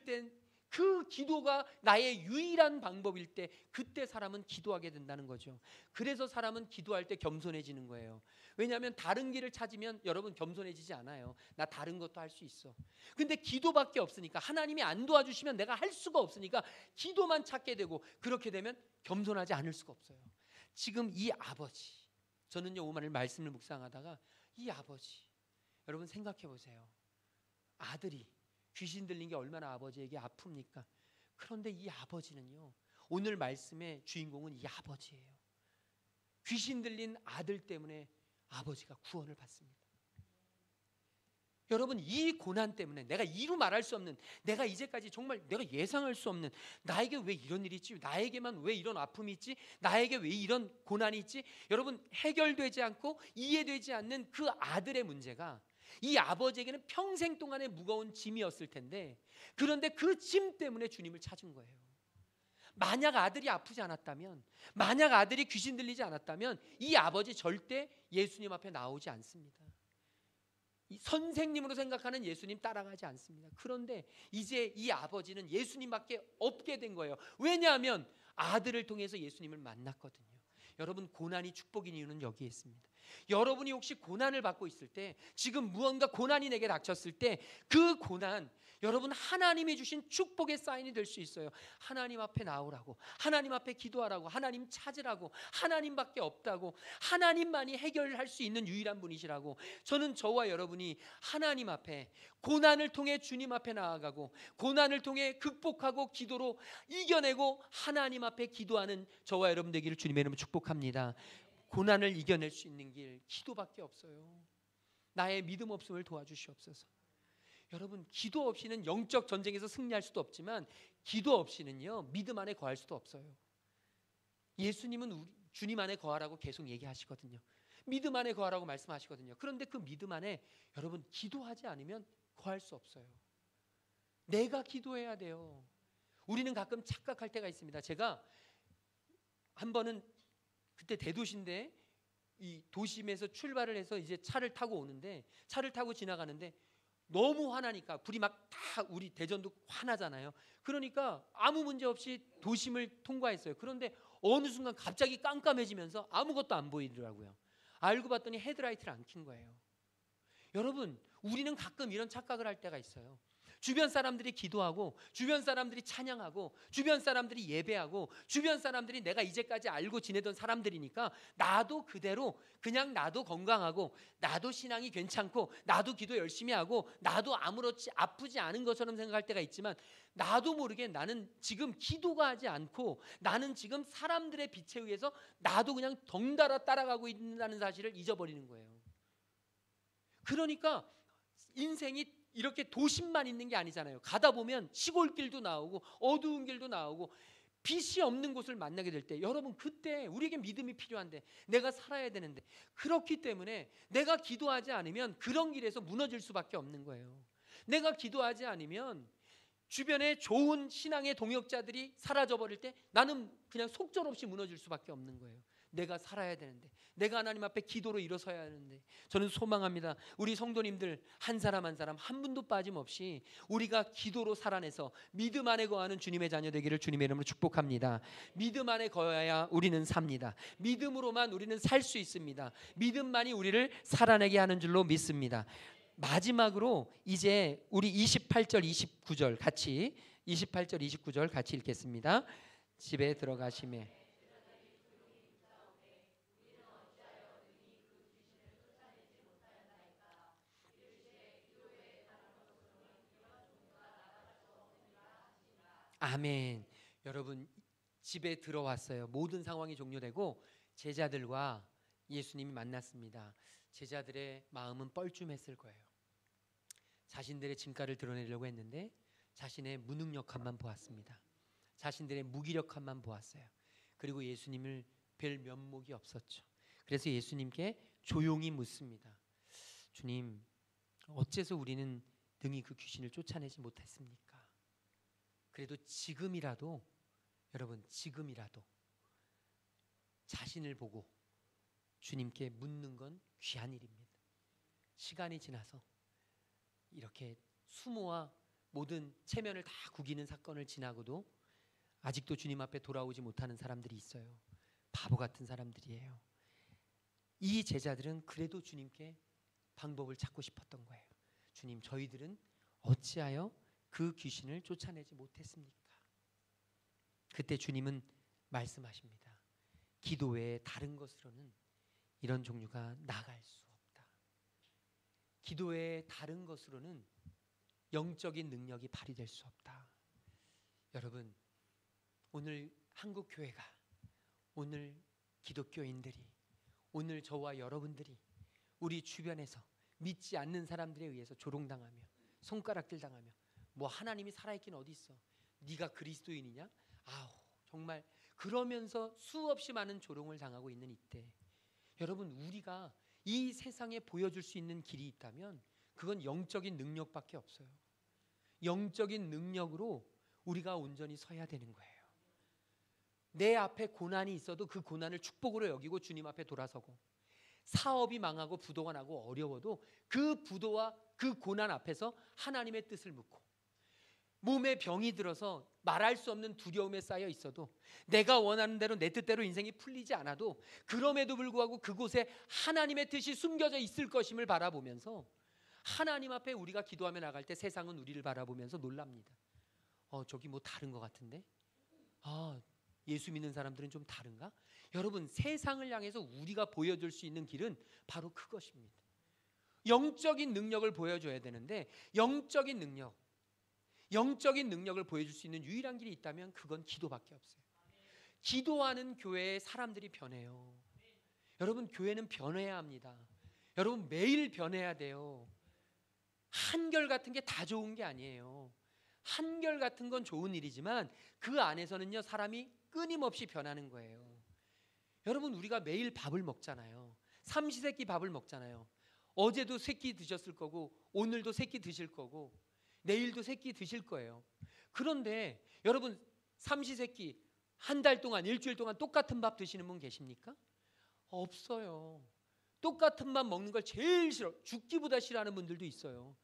때, 그 기도가 나의 유일한 방법일 때, 그때 사람은 기도하게 된다는 거죠. 그래서 사람은 기도할 때 겸손해지는 거예요. 왜냐하면 다른 길을 찾으면 여러분 겸손해지지 않아요. 나 다른 것도 할 수 있어. 근데 기도밖에 없으니까, 하나님이 안 도와주시면 내가 할 수가 없으니까 기도만 찾게 되고, 그렇게 되면 겸손하지 않을 수가 없어요. 지금 이 아버지, 저는요 오늘 말씀을 묵상하다가 이 아버지, 여러분 생각해 보세요. 아들이 귀신 들린 게 얼마나 아버지에게 아픕니까? 그런데 이 아버지는요, 오늘 말씀의 주인공은 이 아버지예요. 귀신 들린 아들 때문에 아버지가 구원을 받습니다. 여러분, 이 고난 때문에 내가 이루 말할 수 없는, 내가 이제까지 정말 내가 예상할 수 없는, 나에게 왜 이런 일이 있지? 나에게만 왜 이런 아픔이 있지? 나에게 왜 이런 고난이 있지? 여러분, 해결되지 않고 이해되지 않는 그 아들의 문제가 이 아버지에게는 평생 동안의 무거운 짐이었을 텐데, 그런데 그 짐 때문에 주님을 찾은 거예요. 만약 아들이 아프지 않았다면, 만약 아들이 귀신 들리지 않았다면 이 아버지 절대 예수님 앞에 나오지 않습니다. 이 선생님으로 생각하는 예수님 따라가지 않습니다. 그런데 이제 이 아버지는 예수님밖에 없게 된 거예요. 왜냐하면 아들을 통해서 예수님을 만났거든요. 여러분, 고난이 축복인 이유는 여기에 있습니다. 여러분이 혹시 고난을 받고 있을 때, 지금 무언가 고난이 내게 닥쳤을 때 그 고난, 여러분 하나님이 주신 축복의 사인이 될 수 있어요. 하나님 앞에 나오라고, 하나님 앞에 기도하라고, 하나님 찾으라고, 하나님밖에 없다고, 하나님만이 해결할 수 있는 유일한 분이시라고. 저는 저와 여러분이 하나님 앞에 고난을 통해 주님 앞에 나아가고, 고난을 통해 극복하고 기도로 이겨내고 하나님 앞에 기도하는 저와 여러분 되기를 주님의 이름으로 축복합니다. 고난을 이겨낼 수 있는 길 기도밖에 없어요. 나의 믿음 없음을 도와주시옵소서. 여러분, 기도 없이는 영적 전쟁에서 승리할 수도 없지만 기도 없이는요 믿음 안에 거할 수도 없어요. 예수님은 주님 안에 거하라고 계속 얘기하시거든요. 믿음 안에 거하라고 말씀하시거든요. 그런데 그 믿음 안에 여러분 기도하지 않으면 거할 수 없어요. 내가 기도해야 돼요. 우리는 가끔 착각할 때가 있습니다. 제가 한 번은 그때 대도시인데 이 도심에서 출발을 해서 이제 차를 타고 오는데, 차를 타고 지나가는데 너무 화나니까, 불이 막 다, 우리 대전도 화나잖아요. 그러니까 아무 문제 없이 도심을 통과했어요. 그런데 어느 순간 갑자기 깜깜해지면서 아무것도 안 보이더라고요. 알고 봤더니 헤드라이트를 안 킨 거예요. 여러분, 우리는 가끔 이런 착각을 할 때가 있어요. 주변 사람들이 기도하고, 주변 사람들이 찬양하고, 주변 사람들이 예배하고, 주변 사람들이 내가 이제까지 알고 지내던 사람들이니까 나도 그대로 그냥 나도 건강하고, 나도 신앙이 괜찮고, 나도 기도 열심히 하고, 나도 아무렇지 아프지 않은 것처럼 생각할 때가 있지만, 나도 모르게 나는 지금 기도가 하지 않고, 나는 지금 사람들의 빛에 의해서 나도 그냥 덩달아 따라가고 있다는 사실을 잊어버리는 거예요. 그러니까 인생이 이렇게 도심만 있는 게 아니잖아요. 가다 보면 시골길도 나오고 어두운 길도 나오고 빛이 없는 곳을 만나게 될 때, 여러분 그때 우리에게 믿음이 필요한데, 내가 살아야 되는데, 그렇기 때문에 내가 기도하지 않으면 그런 길에서 무너질 수밖에 없는 거예요. 내가 기도하지 않으면 주변에 좋은 신앙의 동역자들이 사라져버릴 때 나는 그냥 속절없이 무너질 수밖에 없는 거예요. 내가 살아야 되는데, 내가 하나님 앞에 기도로 일어서야 하는데, 저는 소망합니다. 우리 성도님들 한 사람 한 사람 한 분도 빠짐없이 우리가 기도로 살아내서 믿음 안에 거하는 주님의 자녀 되기를 주님의 이름으로 축복합니다. 믿음 안에 거해야 우리는 삽니다. 믿음으로만 우리는 살 수 있습니다. 믿음만이 우리를 살아내게 하는 줄로 믿습니다. 마지막으로 이제 우리 28절 29절 같이, 28절 29절 같이 읽겠습니다. 집에 들어가심에 아멘. 여러분, 집에 들어왔어요. 모든 상황이 종료되고 제자들과 예수님이 만났습니다. 제자들의 마음은 뻘쭘했을 거예요. 자신들의 진가를 드러내려고 했는데 자신의 무능력함만 보았습니다. 자신들의 무기력함만 보았어요. 그리고 예수님을 뵐 면목이 없었죠. 그래서 예수님께 조용히 묻습니다. 주님, 어째서 우리는 능히 그 귀신을 쫓아내지 못했습니까? 그래도 지금이라도, 여러분 지금이라도 자신을 보고 주님께 묻는 건 귀한 일입니다. 시간이 지나서 이렇게 수모와 모든 체면을 다 구기는 사건을 지나고도 아직도 주님 앞에 돌아오지 못하는 사람들이 있어요. 바보 같은 사람들이에요. 이 제자들은 그래도 주님께 방법을 찾고 싶었던 거예요. 주님, 저희들은 어찌하여 그 귀신을 쫓아내지 못했습니까? 그때 주님은 말씀하십니다. 기도 외에 다른 것으로는 이런 종류가 나갈 수 없다. 기도 외에 다른 것으로는 영적인 능력이 발휘될 수 없다. 여러분, 오늘 한국 교회가, 오늘 기독교인들이, 오늘 저와 여러분들이 우리 주변에서 믿지 않는 사람들에 의해서 조롱당하며 손가락질 당하며, 뭐 하나님이 살아있긴 어디 있어, 네가 그리스도인이냐, 아우 정말 그러면서 수없이 많은 조롱을 당하고 있는 이때, 여러분 우리가 이 세상에 보여줄 수 있는 길이 있다면 그건 영적인 능력밖에 없어요. 영적인 능력으로 우리가 온전히 서야 되는 거예요. 내 앞에 고난이 있어도 그 고난을 축복으로 여기고 주님 앞에 돌아서고, 사업이 망하고 부도가 나고 어려워도 그 부도와 그 고난 앞에서 하나님의 뜻을 묻고, 몸에 병이 들어서 말할 수 없는 두려움에 쌓여 있어도, 내가 원하는 대로 내 뜻대로 인생이 풀리지 않아도 그럼에도 불구하고 그곳에 하나님의 뜻이 숨겨져 있을 것임을 바라보면서 하나님 앞에 우리가 기도하며 나갈 때 세상은 우리를 바라보면서 놀랍니다. 저기 뭐 다른 것 같은데? 예수 믿는 사람들은 좀 다른가? 여러분, 세상을 향해서 우리가 보여줄 수 있는 길은 바로 그것입니다. 영적인 능력을 보여줘야 되는데, 영적인 능력을 보여줄 수 있는 유일한 길이 있다면 그건 기도밖에 없어요. 기도하는 교회에 사람들이 변해요. 여러분, 교회는 변해야 합니다. 여러분, 매일 변해야 돼요. 한결같은 게 다 좋은 게 아니에요. 한결같은 건 좋은 일이지만 그 안에서는요, 사람이 끊임없이 변하는 거예요. 여러분, 우리가 매일 밥을 먹잖아요. 삼시세끼 밥을 먹잖아요. 어제도 세끼 드셨을 거고, 오늘도 세끼 드실 거고, 내일도 세끼 드실 거예요. 그런데 여러분, 삼시세끼 한 달 동안, 일주일 동안 똑같은 밥 드시는 분 계십니까? 없어요. 똑같은 밥 먹는 걸 제일 싫어, 죽기보다 싫어하는 분들도 있어요.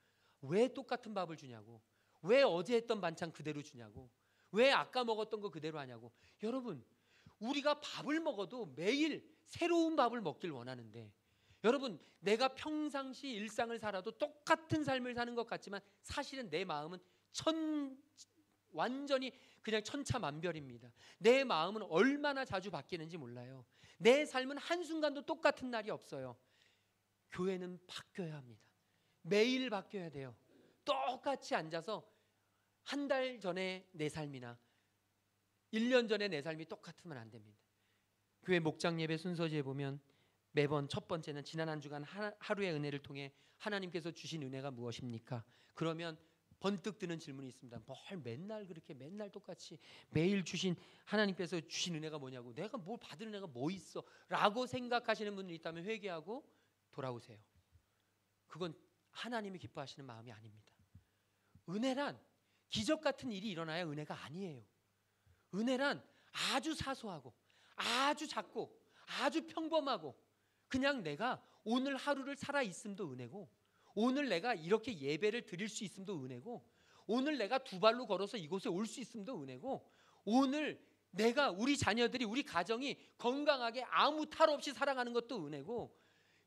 왜 똑같은 밥을 주냐고, 왜 어제 했던 반찬 그대로 주냐고, 왜 아까 먹었던 거 그대로 하냐고. 여러분, 우리가 밥을 먹어도 매일 새로운 밥을 먹길 원하는데, 여러분, 내가 평상시 일상을 살아도 똑같은 삶을 사는 것 같지만 사실은 내 마음은 완전히 그냥 천차만별입니다. 내 마음은 얼마나 자주 바뀌는지 몰라요. 내 삶은 한순간도 똑같은 날이 없어요. 교회는 바뀌어야 합니다. 매일 바뀌어야 돼요. 똑같이 앉아서 한 달 전에 내 삶이나 1년 전에 내 삶이 똑같으면 안 됩니다. 교회 목장 예배 순서지에 보면 매번 첫 번째는 지난 한 주간 하루의 은혜를 통해 하나님께서 주신 은혜가 무엇입니까? 그러면 번뜩 드는 질문이 있습니다. 뭘 맨날 그렇게 맨날 똑같이 매일 주신 하나님께서 주신 은혜가 뭐냐고, 내가 뭘 받은 은혜가 뭐 있어? 라고 생각하시는 분들이 있다면 회개하고 돌아오세요. 그건 하나님이 기뻐하시는 마음이 아닙니다. 은혜란 기적 같은 일이 일어나야 은혜가 아니에요. 은혜란 아주 사소하고 아주 작고 아주 평범하고, 그냥 내가 오늘 하루를 살아 있음도 은혜고, 오늘 내가 이렇게 예배를 드릴 수 있음도 은혜고, 오늘 내가 두 발로 걸어서 이곳에 올 수 있음도 은혜고, 오늘 내가, 우리 자녀들이, 우리 가정이 건강하게 아무 탈 없이 살아가는 것도 은혜고,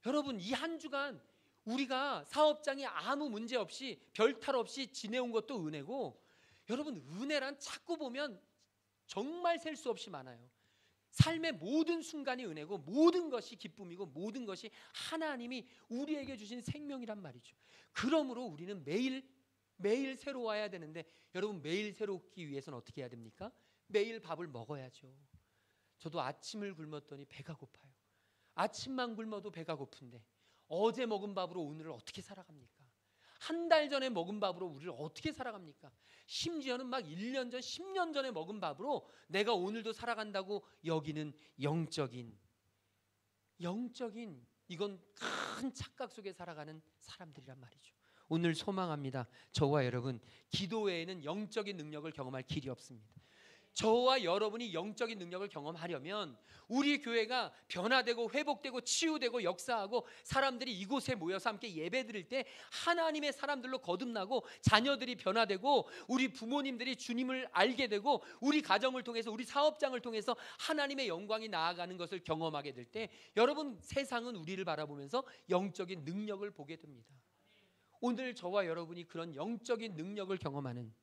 여러분, 이 한 주간 우리가 사업장이 아무 문제 없이 별 탈 없이 지내온 것도 은혜고, 여러분, 은혜란 찾고 보면 정말 셀 수 없이 많아요. 삶의 모든 순간이 은혜고, 모든 것이 기쁨이고, 모든 것이 하나님이 우리에게 주신 생명이란 말이죠. 그러므로 우리는 매일 새로워야 되는데, 여러분, 매일 새롭기 위해서는 어떻게 해야 됩니까? 매일 밥을 먹어야죠. 저도 아침을 굶었더니 배가 고파요. 아침만 굶어도 배가 고픈데 어제 먹은 밥으로 오늘을 어떻게 살아갑니까? 한 달 전에 먹은 밥으로 우리를 어떻게 살아갑니까? 심지어는 막 1년 전, 10년 전에 먹은 밥으로 내가 오늘도 살아간다고 여기는 영적인 이건 큰 착각 속에 살아가는 사람들이란 말이죠. 오늘 소망합니다. 저와 여러분, 기도 외에는 영적인 능력을 경험할 길이 없습니다. 저와 여러분이 영적인 능력을 경험하려면 우리 교회가 변화되고 회복되고 치유되고 역사하고, 사람들이 이곳에 모여서 함께 예배드릴 때 하나님의 사람들로 거듭나고, 자녀들이 변화되고, 우리 부모님들이 주님을 알게 되고, 우리 가정을 통해서, 우리 사업장을 통해서 하나님의 영광이 나아가는 것을 경험하게 될 때, 여러분, 세상은 우리를 바라보면서 영적인 능력을 보게 됩니다. 오늘 저와 여러분이 그런 영적인 능력을 경험하는,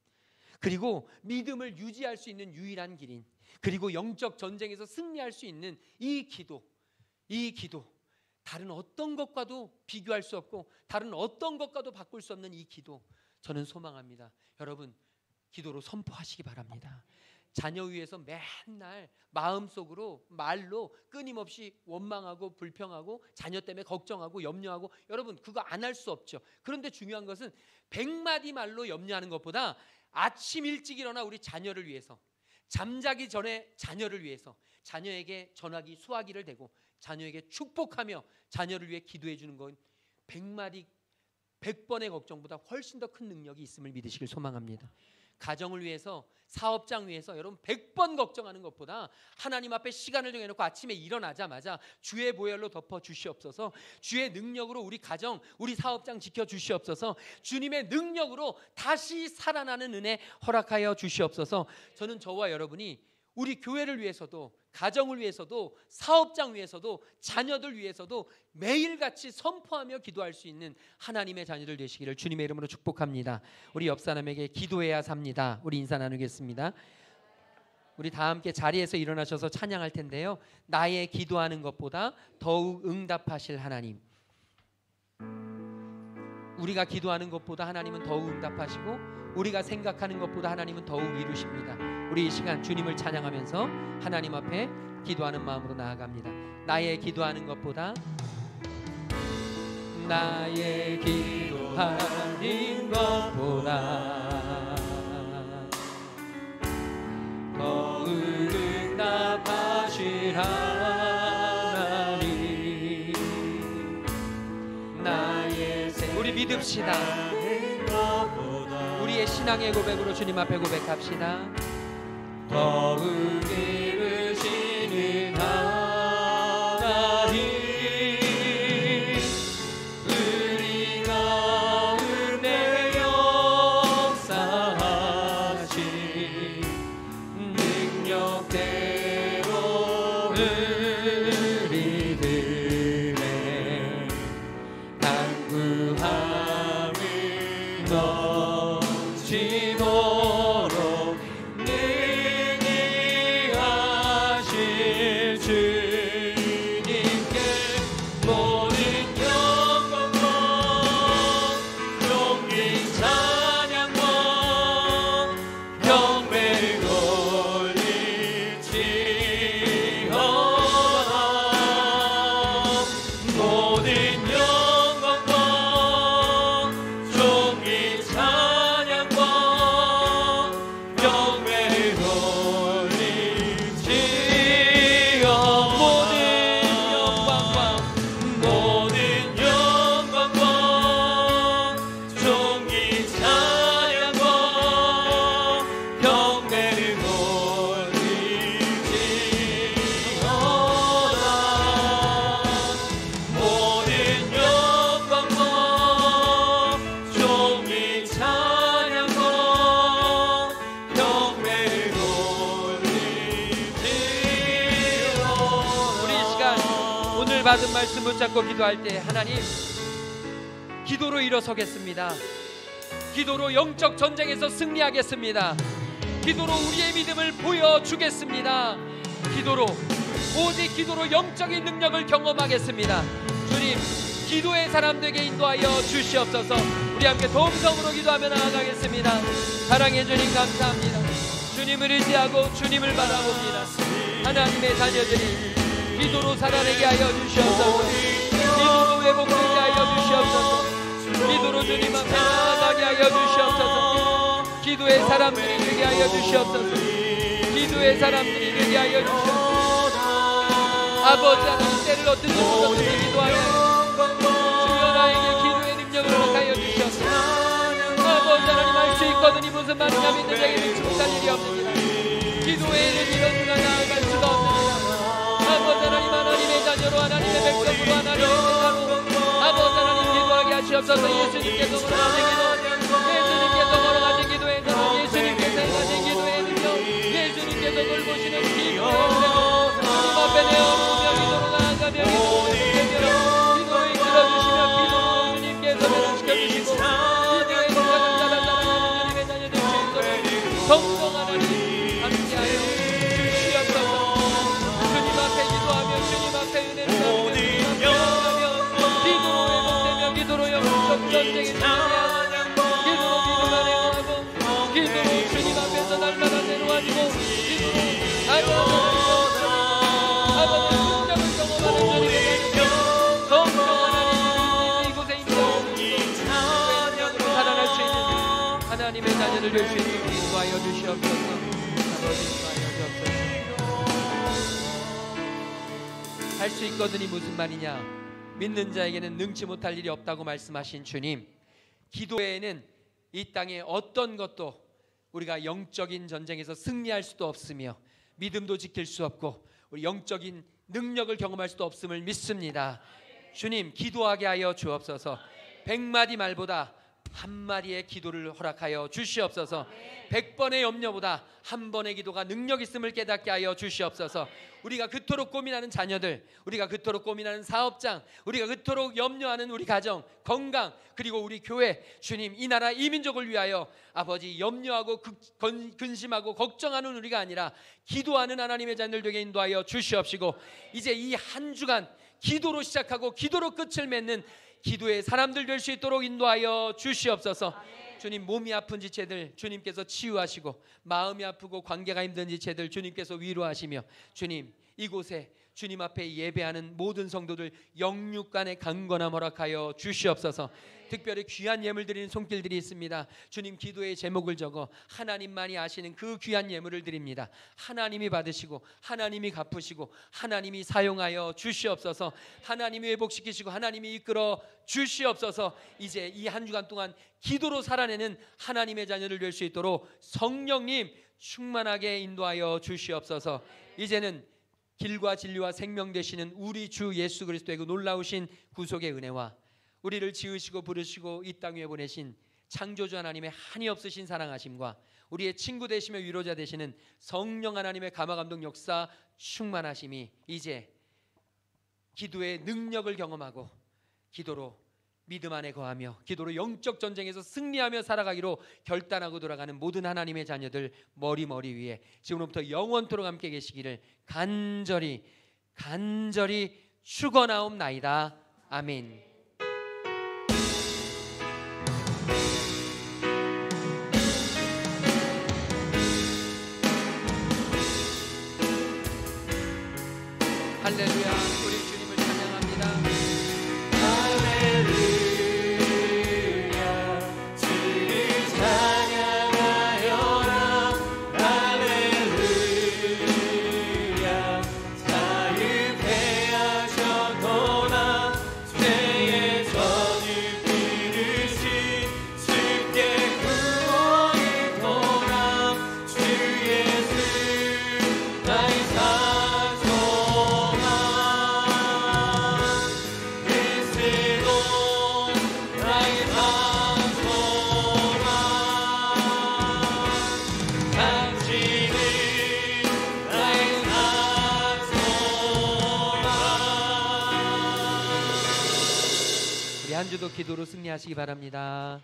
그리고 믿음을 유지할 수 있는 유일한 길인, 그리고 영적 전쟁에서 승리할 수 있는 이 기도, 다른 어떤 것과도 비교할 수 없고 다른 어떤 것과도 바꿀 수 없는 이 기도, 저는 소망합니다. 여러분, 기도로 선포하시기 바랍니다. 자녀 위해서 맨날 마음속으로, 말로 끊임없이 원망하고 불평하고 자녀 때문에 걱정하고 염려하고, 여러분, 그거 안 할 수 없죠. 그런데 중요한 것은 100마디 말로 염려하는 것보다 아침 일찍 일어나 우리 자녀를 위해서, 잠자기 전에 자녀를 위해서 자녀에게 전화기 수화기를 대고 자녀에게 축복하며 자녀를 위해 기도해 주는 건 100마디 100번의 걱정보다 훨씬 더 큰 능력이 있음을 믿으시길 소망합니다. 가정을 위해서 사업장 위해서 여러분 100번 걱정하는 것보다 하나님 앞에 시간을 정해놓고 아침에 일어나자마자 주의 보혈로 덮어 주시옵소서, 주의 능력으로 우리 가정, 우리 사업장 지켜 주시옵소서, 주님의 능력으로 다시 살아나는 은혜 허락하여 주시옵소서. 저는 저와 여러분이 우리 교회를 위해서도, 가정을 위해서도, 사업장 위해서도, 자녀들 위해서도 매일같이 선포하며 기도할 수 있는 하나님의 자녀들 되시기를 주님의 이름으로 축복합니다. 우리 옆 사람에게 기도해야 삽니다. 우리 인사 나누겠습니다. 우리 다 함께 자리에서 일어나셔서 찬양할 텐데요. 나의 기도하는 것보다 더욱 응답하실 하나님, 우리가 기도하는 것보다 하나님은 더욱 응답하시고 우리가 생각하는 것보다 하나님은 더욱 이루십니다. 우리 이 시간 주님을 찬양하면서 하나님 앞에 기도하는 마음으로 나아갑니다. 나의 기도하는 것보다, 나의 기도하는 것보다 더욱 응답하실 하나님, 나의 우리 믿읍시다. 우리의 신앙의 고백으로 주님 앞에 고백합시다. 더욱 이루시는 하나님, 우리 가운데 역사하신 능력대로 우리들의 간구함을 넘치도록 능히 하실 주님께 모든 영광과 존귀 찬양과 경배를 돌릴지어다. 모든 영광과 존귀 찬양과 경배를 돌릴지어. 모든 영광과 존귀 찬양과 경배를 돌릴지어다. 모든 영광과 존귀 찬양과 경배를 돌릴지어다. 우리 이 시간 오늘 받은 말씀 붙잡고 기도할 때 하나님, 기도로 일어서겠습니다. 기도로 영적 전쟁에서 승리하겠습니다. 기도로 우리의 믿음을 보여주겠습니다. 기도로, 오직 기도로 영적인 능력을 경험하겠습니다. 주님, 기도의 사람 되게 인도하여 주시옵소서. 우리 함께 동성으로 기도하며 나아가겠습니다. 사랑해 주님 감사합니다. 주님을 의지하고 주님을 바라봅니다. 하나님의 자녀들이 기도로 살아내게 하여 주시옵소서. 기도로 회복되게 하여 주시옵소서. 기도로 주님 앞에 나아가게 하여 주시옵소서. 기도의 사람들이 되게 하여 주시옵소서. 기도의 사람들이 되게 하여 주시옵소서. 아버지 하나님, 때를 어떻게 무섭게 기도하며 주여 나에게 기도의 능력을 허락하여 주시옵소서. 아버지 하나님, 할 수 있거든이 무슨 말이냐 믿는 자에게 믿지 못할 일이 없느니라. 기도에는 이런 누가 나아갈 수가 없느니라. 아버지 하나님, 하나님의 자녀로, 하나님의 백성으로, 하나님의 제자로 아버지 하나님 기도하게 하시옵소서. 예수님께서 걸어가신 기도, 예수님께서 걸어가신 기도에서 예수님께서 행하신 기도의 능력, 예수님께서 돌보시는 기도의 능력, 주님 앞에 내어놓으며 기도로 나아가며 기도로 이끌어주시며 기도로 주님께서 변화시켜주시고 기도의 능력을 따라 살아가는 주님의 자녀 될 수 있도록 성령 하나님 함께하여 주시옵소서. 주님 앞에 기도하며 주님 앞에 은혜를 나누며 기도로 회복되며 기도로 영적 전쟁에 승리하며 기도로 믿음 안에 거하고 기도로 주님 앞에서 날마다 새로워지고 기도로 아버지 능력을 경험하는 주님의 자녀들, 성령 하나님 이곳에 임재하는 능력으로 살아날 수 있는 하나님의 자녀들 될 수 있도록 인도하여 주시옵소서. 아버지 인도하여 주옵소서. 할 수 있거든이 무슨 말이냐, 믿는 자에게는 능치 못할 일이 없다고 말씀하신 주님, 기도 외에는 이 땅에 어떤 것도 우리가 영적인 전쟁에서 승리할 수도 없으며 믿음도 지킬 수 없고 우리 영적인 능력을 경험할 수도 없음을 믿습니다. 주님, 기도하게 하여 주옵소서. 100마디 말보다 한 마디의 기도를 허락하여 주시옵소서. 100번의 염려보다 한 번의 기도가 능력 있음을 깨닫게 하여 주시옵소서. 우리가 그토록 고민하는 자녀들, 우리가 그토록 고민하는 사업장, 우리가 그토록 염려하는 우리 가정, 건강, 그리고 우리 교회, 주님, 이 나라 이 민족을 위하여 아버지 염려하고 근심하고 걱정하는 우리가 아니라 기도하는 하나님의 자녀들 되게 인도하여 주시옵시고, 이제 이 한 주간 기도로 시작하고 기도로 끝을 맺는 기도의 사람들 될 수 있도록 인도하여 주시옵소서. 주님, 몸이 아픈 지체들 주님께서 치유하시고, 마음이 아프고 관계가 힘든 지체들 주님께서 위로하시며, 주님, 이곳에 주님 앞에 예배하는 모든 성도들 영육간의 강건함 허락하여 주시옵소서. 특별히 귀한 예물 드리는 손길들이 있습니다. 주님, 기도의 제목을 적어 하나님만이 아시는 그 귀한 예물을 드립니다. 하나님이 받으시고 하나님이 갚으시고 하나님이 사용하여 주시옵소서. 하나님이 회복시키시고 하나님이 이끌어 주시옵소서. 이제 이 한 주간 동안 기도로 살아내는 하나님의 자녀들 될 수 있도록 성령님 충만하게 인도하여 주시옵소서. 이제는 길과 진리와 생명 되시는 우리 주 예수 그리스도의 그 놀라우신 구속의 은혜와 우리를 지으시고 부르시고 이 땅 위에 보내신 창조주 하나님의 한이 없으신 사랑하심과 우리의 친구 되시며 위로자 되시는 성령 하나님의 감화감동 역사 충만하심이 이제 기도의 능력을 경험하고 기도로 믿음 안에 거하며 기도로 영적 전쟁에서 승리하며 살아가기로 결단하고 돌아가는 모든 하나님의 자녀들 머리 위에 지금부터 영원토록 함께 계시기를 간절히 축원하옵나이다. 아멘. 할렐루야. 우리 주님을 찬양합니다. 할렐루야. 주를 찬양하여라. 할렐루야. 자유케 하셨도다. 죄의 전을 들으신 주께 구원을 도라. 주 예수 나의 한 주도 기도로 승리하시기 바랍니다.